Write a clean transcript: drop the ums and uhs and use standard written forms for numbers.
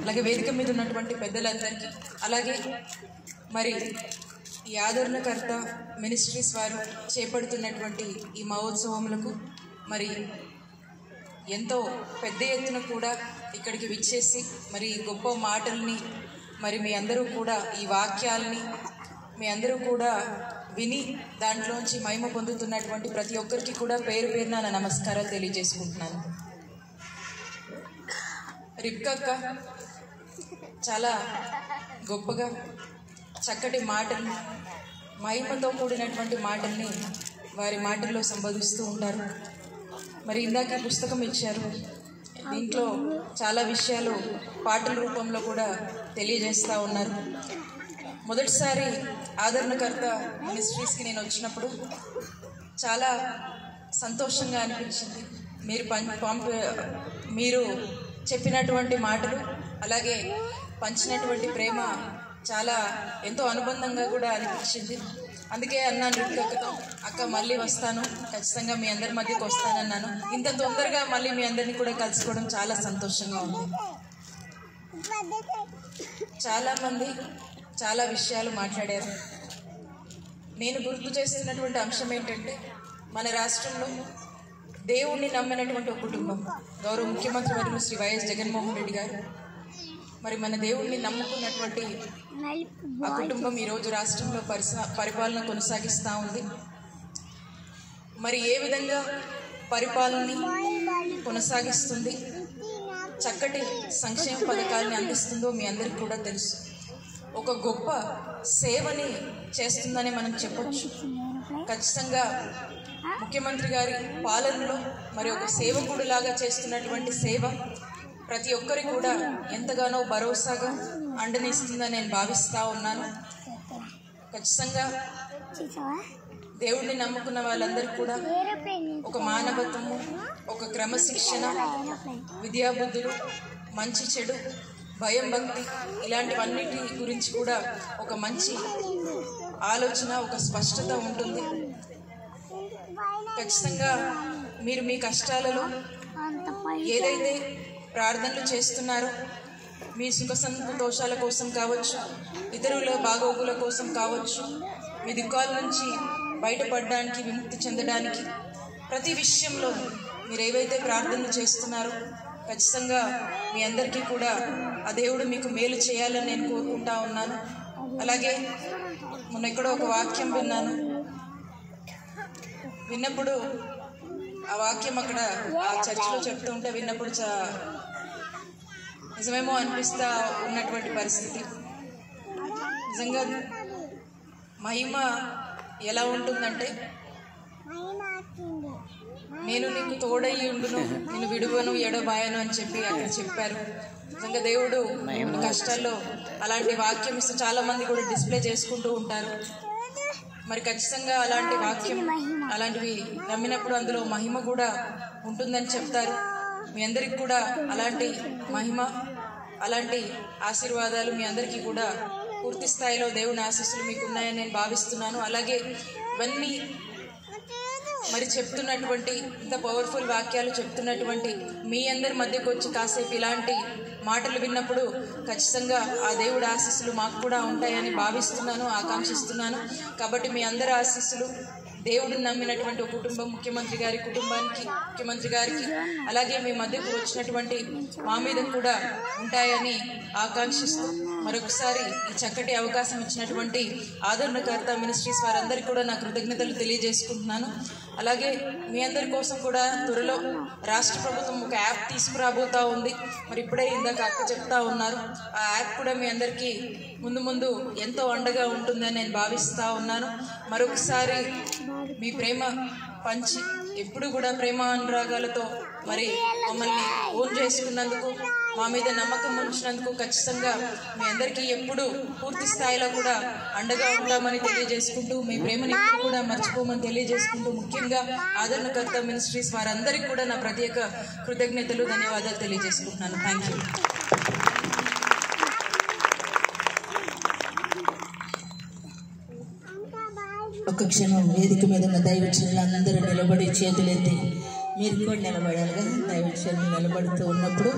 అలాగే వేదిక మీద ఉన్నటువంటి పెద్దలందరికీ, అలాగే మరి ఈ ఆదరణకర్త మినిస్ట్రీస్ వారు చేపడుతున్నటువంటి ఈ మహోత్సవములకు మరి ఎంతో పెద్ద ఎత్తున కూడా ఇక్కడికి విచ్చేసి మరి గొప్ప మాటల్ని మరి మీ అందరూ కూడా ఈ వాక్యాలని మీ అందరూ కూడా విని దాంట్లోంచి మహిమ పొందుతున్నటువంటి ప్రతి ఒక్కరికి కూడా పేరు పేరున నా నమస్కారాలు తెలియజేసుకుంటున్నాను. రిబ్కా చాలా గొప్పగా చక్కటి మాటల్ని, మహిమతో కూడినటువంటి మాటల్ని వారి మాటల్లో సంబోధిస్తూ ఉంటారు. మరి ఇందాక పుస్తకం ఇచ్చారు, దీంట్లో చాలా విషయాలు పాటల రూపంలో కూడా తెలియజేస్తూ ఉన్నారు. మొదటిసారి ఆదరణకర్త మినిస్ట్రీస్కి నేను వచ్చినప్పుడు చాలా సంతోషంగా అనిపించింది. మీరు చెప్పినటువంటి మాటలు, అలాగే పంచినటువంటి ప్రేమ చాలా ఎంతో అనుబంధంగా కూడా అనిపించింది. అందుకే అన్నాను రిబ్కాతో, అక్క మళ్ళీ వస్తాను, ఖచ్చితంగా మీ అందరి మధ్యకి వస్తానన్నాను. ఇంత తొందరగా మళ్ళీ మీ అందరినీ కూడా కలుసుకోవడం చాలా సంతోషంగా ఉంది. చాలామంది చాలా విషయాలు మాట్లాడారు. నేను గుర్తు చేస్తున్నటువంటి అంశం ఏంటంటే, మన రాష్ట్రంలో దేవుణ్ణి నమ్మినటువంటి ఒక కుటుంబం, గౌరవ ముఖ్యమంత్రి వర్యులు శ్రీ వైఎస్ జగన్మోహన్ రెడ్డి గారు, మరి మన దేవుణ్ణి నమ్ముకున్నటువంటి ఆ కుటుంబం ఈరోజు రాష్ట్రంలో పరిపాలన కొనసాగిస్తూ ఉంది. మరి ఏ విధంగా పరిపాలనని కొనసాగిస్తుంది, చక్కటి సంక్షేమ పథకాలని అందిస్తుందో మీ అందరికీ కూడా తెలుసు. ఒక గొప్ప సేవని చేస్తుందని మనం చెప్పొచ్చు. ఖచ్చితంగా ముఖ్యమంత్రి గారి పాలనలో మరి ఒక సేవకుడిలాగా చేస్తున్నటువంటి సేవ ప్రతి ఒక్కరికి కూడా ఎంతగానో భరోసాగా అండనిస్తుందని నేను భావిస్తూ ఉన్నాను. ఖచ్చితంగా దేవుడిని నమ్ముకున్న వాళ్ళందరికీ కూడా ఒక మానవత్వము, ఒక క్రమశిక్షణ, విద్యాబుద్ధులు, మంచి చెడు, భయం, భక్తి, ఇలాంటివన్నిటి గురించి కూడా ఒక మంచి ఆలోచన, ఒక స్పష్టత ఉంటుంది. ఖచ్చితంగా మీరు మీ కష్టాలలో ఏదైతే ప్రార్థనలు చేస్తున్నారో, మీ సుఖ సంతోషాల కోసం కావచ్చు, ఇతరుల బాగోగుల కోసం కావచ్చు, మీ దుఃఖాల నుంచి బయటపడడానికి, విముక్తి చెందడానికి, ప్రతి విషయంలో మీరు ఏవైతే ప్రార్థనలు చేస్తున్నారో ఖచ్చితంగా మీ అందరికీ కూడా ఆ దేవుడు మీకు మేలు చేయాలని నేను కోరుకుంటా ఉన్నాను. అలాగే మొన్న ఎక్కడో ఒక వాక్యం విన్నప్పుడు ఆ వాక్యం అక్కడ ఆ చర్చిలో చెప్తూ ఉంటే విన్నప్పుడు నిజమేమో అనిపిస్తూ ఉన్నటువంటి పరిస్థితి. నిజంగా మహిమ ఎలా ఉంటుందంటే, నేను నీకు తోడై ఉండును, నేను విడువను ఎడబాయను అని చెప్పి అక్కడ చెప్పారు. నిజంగా దేవుడు కష్టాల్లో అలాంటి వాక్యం ఇస్తూ చాలా మంది కూడా డిస్ప్లే చేసుకుంటూ ఉంటారు. మరి ఖచ్చితంగా అలాంటి వాక్యం, అలాంటివి నమ్మినప్పుడు అందులో మహిమ కూడా ఉంటుందని చెప్తారు. మీ అందరికి కూడా అలాంటి మహిమ, అలాంటి ఆశీర్వాదాలు మీ అందరికీ కూడా పూర్తి స్థాయిలో దేవుని ఆశీస్సులు మీకు ఉన్నాయని నేను భావిస్తున్నాను. అలాగే ఇవన్నీ మరి చెప్తున్నటువంటి, ఇంత పవర్ఫుల్ వాక్యాలు చెప్తున్నటువంటి మీ అందరి మధ్యకు వచ్చి కాసేపు ఇలాంటి మాటలు విన్నప్పుడు ఖచ్చితంగా ఆ దేవుడి ఆశీస్సులు మాకు కూడా ఉంటాయని భావిస్తున్నాను, ఆకాంక్షిస్తున్నాను. కాబట్టి మీ అందరి ఆశీస్సులు, దేవుడిని నమ్మినటువంటి ఒక కుటుంబం, ముఖ్యమంత్రి గారి కుటుంబానికి, ముఖ్యమంత్రి గారికి, అలాగే మీ మధ్యకు వచ్చినటువంటి మా మీద కూడా ఉంటాయని ఆకాంక్షిస్తూ మరొకసారి ఈ చక్కటి అవకాశం ఇచ్చినటువంటి ఆదరణకర్త మినిస్ట్రీస్ వారందరికీ కూడా నా కృతజ్ఞతలు తెలియజేసుకుంటున్నాను. అలాగే మీ అందరి కోసం కూడా త్వరలో రాష్ట్ర ప్రభుత్వం ఒక యాప్ తీసుకురాబోతూ ఉంది. మరి ఇప్పుడే ఇందాక అక్క చెప్తా ఉన్నారు, ఆ యాప్ కూడా మీ అందరికీ ముందు ఎంతో అండగా ఉంటుందని నేను భావిస్తూ ఉన్నాను. మరొకసారి మీ ప్రేమ పంచి ఎప్పుడు కూడా ప్రేమ అనురాగాలతో మరి మమ్మల్ని ఓన్ చేసుకున్నందుకు, మా మీద నమ్మకం ఉంచినందుకు ఖచ్చితంగా మీ అందరికీ ఎప్పుడు పూర్తి స్థాయిలో కూడా అండగా ఉంటామని తెలియజేసుకుంటూ, మీ ప్రేమని ఎప్పుడు కూడా మర్చిపోమని తెలియజేసుకుంటూ, ముఖ్యంగా ఆదరణకర్త మినిస్ట్రీస్ వారందరికీ కూడా నా ప్రత్యేక కృతజ్ఞతలు, ధన్యవాదాలు తెలియజేసుకుంటున్నాను. Thank you. ఒక క్షణం వేదిక మీద ఉన్న దైవజనులు అందరూ నిలబడి చేతులెత్తి, మీరు కూడా నిలబడాలిగా. దైవజనులు నిలబడుతూ ఉన్నప్పుడు